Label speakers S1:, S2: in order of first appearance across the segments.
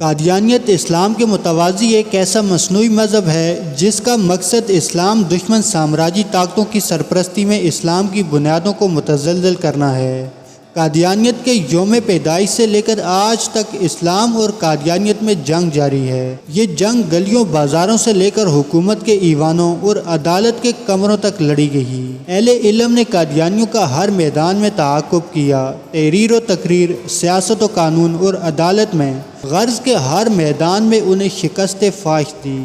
S1: قادیانیت اسلام کے متوازی ایک ایسا مصنوعی مذہب ہے جس کا مقصد اسلام دشمن سامراجی طاقتوں کی سرپرستی میں اسلام کی بنیادوں کو متزلزل کرنا ہے۔ قادیانیت کے یوم پیدائش سے لے کر آج تک اسلام اور قادیانیت میں جنگ جاری ہے۔ یہ جنگ گلیوں بازاروں سے لے کر حکومت کے ایوانوں اور عدالت کے کمروں تک لڑی گئی۔ اہل علم نے قادیانیوں کا ہر میدان میں تعاقب کیا، تحریر و تقریر، سیاست و قانون اور عدالت میں، غرض کے ہر میدان میں انہیں شکست فاش دی۔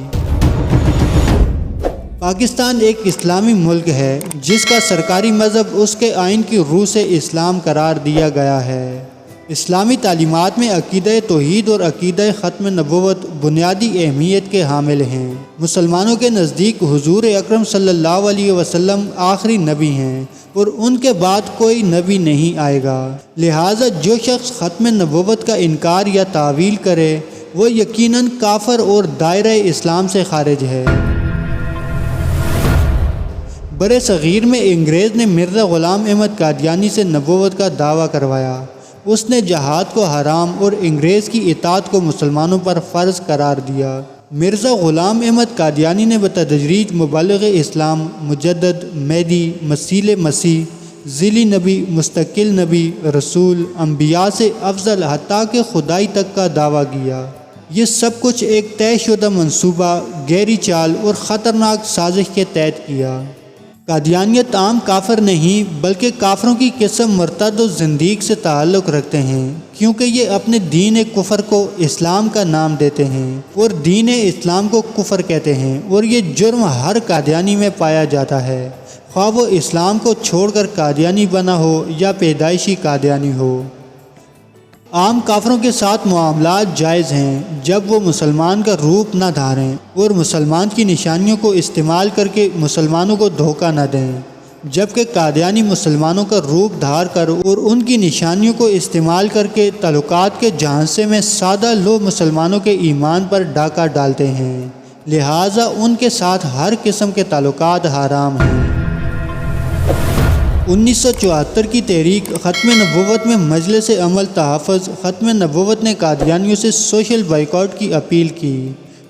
S1: پاکستان ایک اسلامی ملک ہے جس کا سرکاری مذہب اس کے آئین کی روح سے اسلام قرار دیا گیا ہے۔ اسلامی تعلیمات میں عقیدہ توحید اور عقیدہ ختم نبوت بنیادی اہمیت کے حامل ہیں۔ مسلمانوں کے نزدیک حضور اکرم صلی اللہ علیہ وسلم آخری نبی ہیں اور ان کے بعد کوئی نبی نہیں آئے گا، لہٰذا جو شخص ختم نبوت کا انکار یا تعویل کرے وہ یقیناً کافر اور دائرہ اسلام سے خارج ہے۔ برِ صغیر میں انگریز نے مرزا غلام احمد قادیانی سے نبوت کا دعویٰ کروایا۔ اس نے جہاد کو حرام اور انگریز کی اطاعت کو مسلمانوں پر فرض قرار دیا۔ مرزا غلام احمد قادیانی نے بتدریج مبلغ اسلام، مجدد، مہدی، مسیح مسیح، ذیلی نبی، مستقل نبی، رسول، انبیاء سے افضل حتیٰ کہ خدائی تک کا دعویٰ کیا۔ یہ سب کچھ ایک طے شدہ منصوبہ، گہری چال اور خطرناک سازش کے تحت کیا۔ قادیانیت عام کافر نہیں بلکہ کافروں کی قسم مرتد و زندیق سے تعلق رکھتے ہیں، کیونکہ یہ اپنے دین کفر کو اسلام کا نام دیتے ہیں اور دین اسلام کو کفر کہتے ہیں، اور یہ جرم ہر قادیانی میں پایا جاتا ہے، خواہ وہ اسلام کو چھوڑ کر قادیانی بنا ہو یا پیدائشی قادیانی ہو۔ عام کافروں کے ساتھ معاملات جائز ہیں جب وہ مسلمان کا روپ نہ دھاریں اور مسلمان کی نشانیوں کو استعمال کر کے مسلمانوں کو دھوکہ نہ دیں، جبکہ قادیانی مسلمانوں کا روپ دھار کر اور ان کی نشانیوں کو استعمال کر کے تعلقات کے جھانسے میں سادہ لو مسلمانوں کے ایمان پر ڈاکہ ڈالتے ہیں، لہٰذا ان کے ساتھ ہر قسم کے تعلقات حرام ہیں۔ 1974 کی تحریک ختم نبوت میں مجلس عمل تحفظ ختم نبوت نے قادیانیوں سے سوشل بائیکاٹ کی اپیل کی۔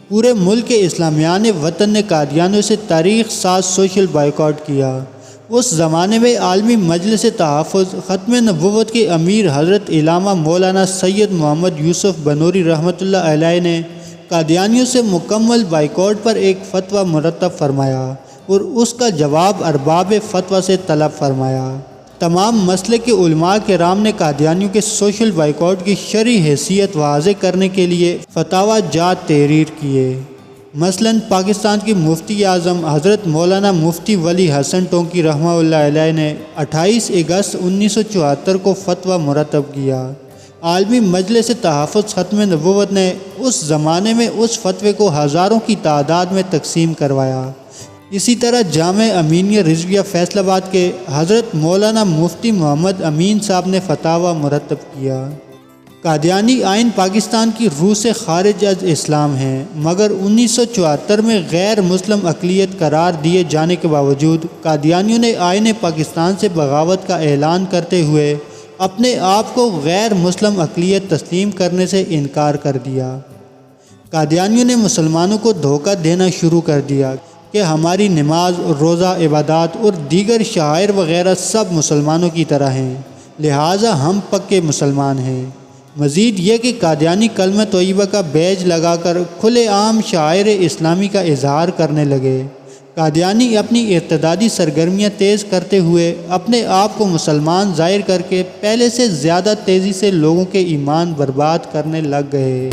S1: پورے ملک کے اسلامیان وطن نے قادیانیوں سے تاریخ ساز سوشل بائیکاٹ کیا۔ اس زمانے میں عالمی مجلس تحفظ ختم نبوت کے امیر حضرت علامہ مولانا سید محمد یوسف بنوری رحمۃ اللہ علیہ نے قادیانیوں سے مکمل بائیکاٹ پر ایک فتویٰ مرتب فرمایا اور اس کا جواب ارباب فتویٰ سے طلب فرمایا۔ تمام مسلک کے علماء کرام نے قادیانیوں کے سوشل بائیکاٹ کی شرعی حیثیت واضح کرنے کے لیے فتاویٰ جات تحریر کیے۔ مثلاً پاکستان کے مفتی اعظم حضرت مولانا مفتی ولی حسن ٹونکی رحمہ اللہ علیہ نے 28 اگست 1974 کو فتویٰ مرتب کیا۔ عالمی مجلس تحفظ ختم نبوت نے اس زمانے میں اس فتوے کو ہزاروں کی تعداد میں تقسیم کروایا۔ اسی طرح جامع امینیہ رضویہ فیصل آباد کے حضرت مولانا مفتی محمد امین صاحب نے فتاویٰ مرتب کیا۔ قادیانی آئین پاکستان کی روح سے خارج از اسلام ہیں، مگر 1974 میں غیر مسلم اقلیت قرار دیے جانے کے باوجود قادیانیوں نے آئین پاکستان سے بغاوت کا اعلان کرتے ہوئے اپنے آپ کو غیر مسلم اقلیت تسلیم کرنے سے انکار کر دیا۔ قادیانیوں نے مسلمانوں کو دھوکہ دینا شروع کر دیا کہ ہماری نماز، روزہ، عبادات اور دیگر شعائر وغیرہ سب مسلمانوں کی طرح ہیں، لہٰذا ہم پکے مسلمان ہیں۔ مزید یہ کہ قادیانی کلمہ طیبہ کا بیج لگا کر کھلے عام شعائر اسلامی کا اظہار کرنے لگے۔ قادیانی اپنی ارتدادی سرگرمیاں تیز کرتے ہوئے اپنے آپ کو مسلمان ظاہر کر کے پہلے سے زیادہ تیزی سے لوگوں کے ایمان برباد کرنے لگ گئے۔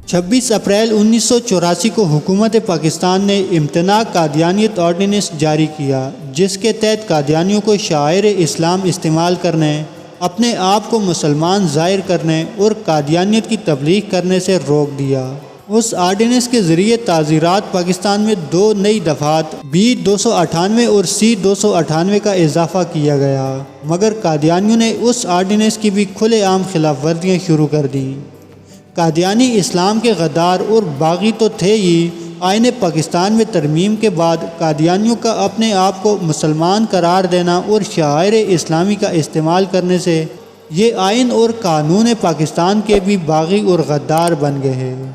S1: 26 اپریل 1984 کو حکومت پاکستان نے امتناع قادیانیت آرڈیننس جاری کیا، جس کے تحت قادیانیوں کو شعائر اسلام استعمال کرنے، اپنے آپ کو مسلمان ظاہر کرنے اور قادیانیت کی تبلیغ کرنے سے روک دیا۔ اس آرڈیننس کے ذریعے تعزیرات پاکستان میں 2 نئی دفعات B-298 اور C-298 کا اضافہ کیا گیا، مگر قادیانیوں نے اس آرڈیننس کی بھی کھلے عام خلاف ورزیاں شروع کر دیں۔ قادیانی اسلام کے غدار اور باغی تو تھے ہی، آئین پاکستان میں ترمیم کے بعد قادیانیوں کا اپنے آپ کو مسلمان قرار دینا اور شعائر اسلامی کا استعمال کرنے سے یہ آئین اور قانون پاکستان کے بھی باغی اور غدار بن گئے ہیں۔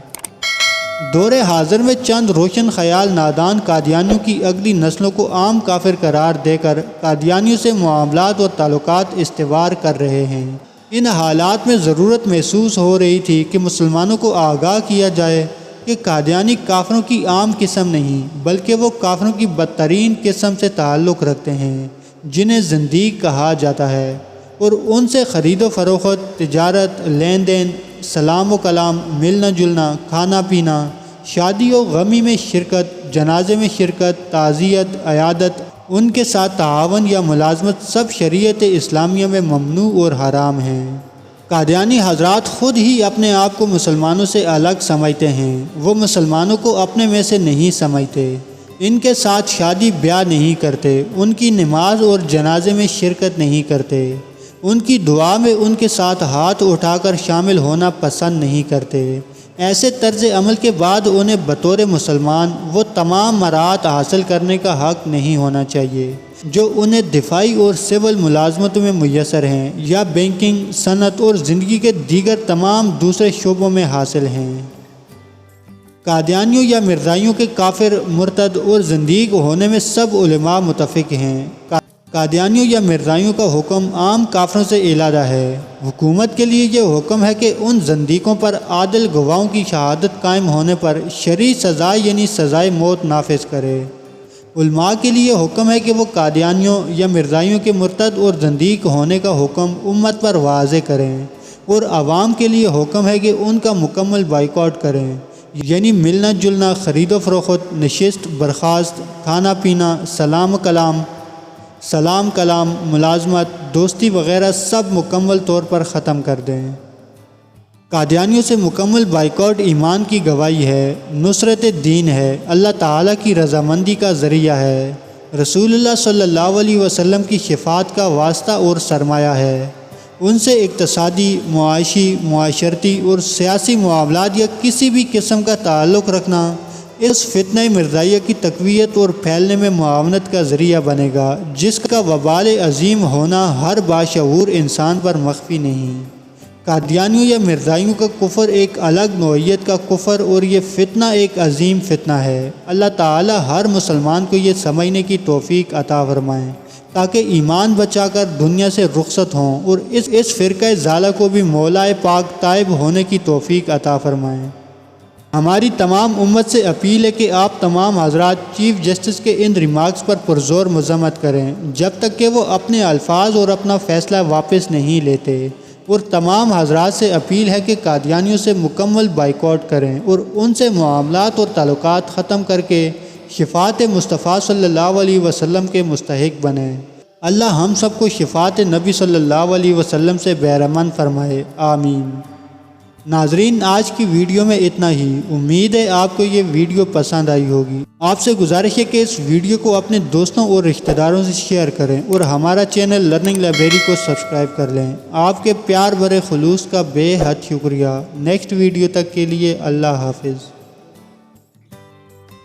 S1: دور حاضر میں چند روشن خیال نادان قادیانیوں کی اگلی نسلوں کو عام کافر قرار دے کر قادیانیوں سے معاملات اور تعلقات استوار کر رہے ہیں۔ ان حالات میں ضرورت محسوس ہو رہی تھی کہ مسلمانوں کو آگاہ کیا جائے کہ قادیانی کافروں کی عام قسم نہیں بلکہ وہ کافروں کی بدترین قسم سے تعلق رکھتے ہیں جنہیں زندیق کہا جاتا ہے، اور ان سے خرید و فروخت، تجارت، لین دین، سلام و کلام، ملنا جلنا، کھانا پینا، شادی و غمی میں شرکت، جنازے میں شرکت، تعزیت، عیادت، ان کے ساتھ تعاون یا ملازمت سب شریعت اسلامیہ میں ممنوع اور حرام ہیں۔ قادیانی حضرات خود ہی اپنے آپ کو مسلمانوں سے الگ سمجھتے ہیں، وہ مسلمانوں کو اپنے میں سے نہیں سمجھتے، ان کے ساتھ شادی بیاہ نہیں کرتے، ان کی نماز اور جنازے میں شرکت نہیں کرتے، ان کی دعا میں ان کے ساتھ ہاتھ اٹھا کر شامل ہونا پسند نہیں کرتے۔ ایسے طرز عمل کے بعد انہیں بطور مسلمان وہ تمام مراحت حاصل کرنے کا حق نہیں ہونا چاہیے جو انہیں دفاعی اور سول ملازمتوں میں میسر ہیں یا بینکنگ، صنعت اور زندگی کے دیگر تمام دوسرے شعبوں میں حاصل ہیں۔ قادیانیوں یا مرزائیوں کے کافر، مرتد اور زندیق ہونے میں سب علماء متفق ہیں۔ قادیانیوں یا مرزائیوں کا حکم عام کافروں سے علیحدہ ہے۔ حکومت کے لیے یہ حکم ہے کہ ان زندیقوں پر عادل گواہوں کی شہادت قائم ہونے پر شرعی سزا یعنی سزائے موت نافذ کرے۔ علماء کے لیے حکم ہے کہ وہ قادیانیوں یا مرزائیوں کے مرتد اور زندیق ہونے کا حکم امت پر واضح کریں، اور عوام کے لیے حکم ہے کہ ان کا مکمل بائیکاٹ کریں، یعنی ملنا جلنا، خرید و فروخت، نشست برخاست، کھانا پینا، سلام کلام، ملازمت، دوستی وغیرہ سب مکمل طور پر ختم کر دیں۔ قادیانیوں سے مکمل بائیکاٹ ایمان کی گواہی ہے، نصرت دین ہے، اللہ تعالیٰ کی رضامندی کا ذریعہ ہے، رسول اللہ صلی اللہ علیہ وسلم کی شفاعت کا واسطہ اور سرمایہ ہے۔ ان سے اقتصادی، معاشی، معاشرتی اور سیاسی معاملات یا کسی بھی قسم کا تعلق رکھنا اس فتنہ مرزائیہ کی تقویت اور پھیلنے میں معاونت کا ذریعہ بنے گا جس کا وبال عظیم ہونا ہر باشعور انسان پر مخفی نہیں۔ قادیانیوں یا مرزائیوں کا کفر ایک الگ نوعیت کا کفر اور یہ فتنہ ایک عظیم فتنہ ہے۔ اللہ تعالی ہر مسلمان کو یہ سمجھنے کی توفیق عطا فرمائے تاکہ ایمان بچا کر دنیا سے رخصت ہوں اور اس فرقہ ضالہ کو بھی مولا پاک تائب ہونے کی توفیق عطا فرمائیں۔ ہماری تمام امت سے اپیل ہے کہ آپ تمام حضرات چیف جسٹس کے ان ریمارکس پر پرزور مذمت کریں جب تک کہ وہ اپنے الفاظ اور اپنا فیصلہ واپس نہیں لیتے، اور تمام حضرات سے اپیل ہے کہ قادیانیوں سے مکمل بائیکاٹ کریں اور ان سے معاملات اور تعلقات ختم کر کے شفاعت مصطفیٰ صلی اللہ علیہ وسلم کے مستحق بنیں۔ اللہ ہم سب کو شفاعت نبی صلی اللہ علیہ وسلم سے بہرمند فرمائے، آمین۔ ناظرین، آج کی ویڈیو میں اتنا ہی۔ امید ہے آپ کو یہ ویڈیو پسند آئی ہوگی۔ آپ سے گزارش ہے کہ اس ویڈیو کو اپنے دوستوں اور رشتہ داروں سے شیئر کریں اور ہمارا چینل لرننگ لائبریری کو سبسکرائب کر لیں۔ آپ کے پیار بھرے خلوص کا بے حد شکریہ۔ نیکسٹ ویڈیو تک کے لیے اللہ حافظ۔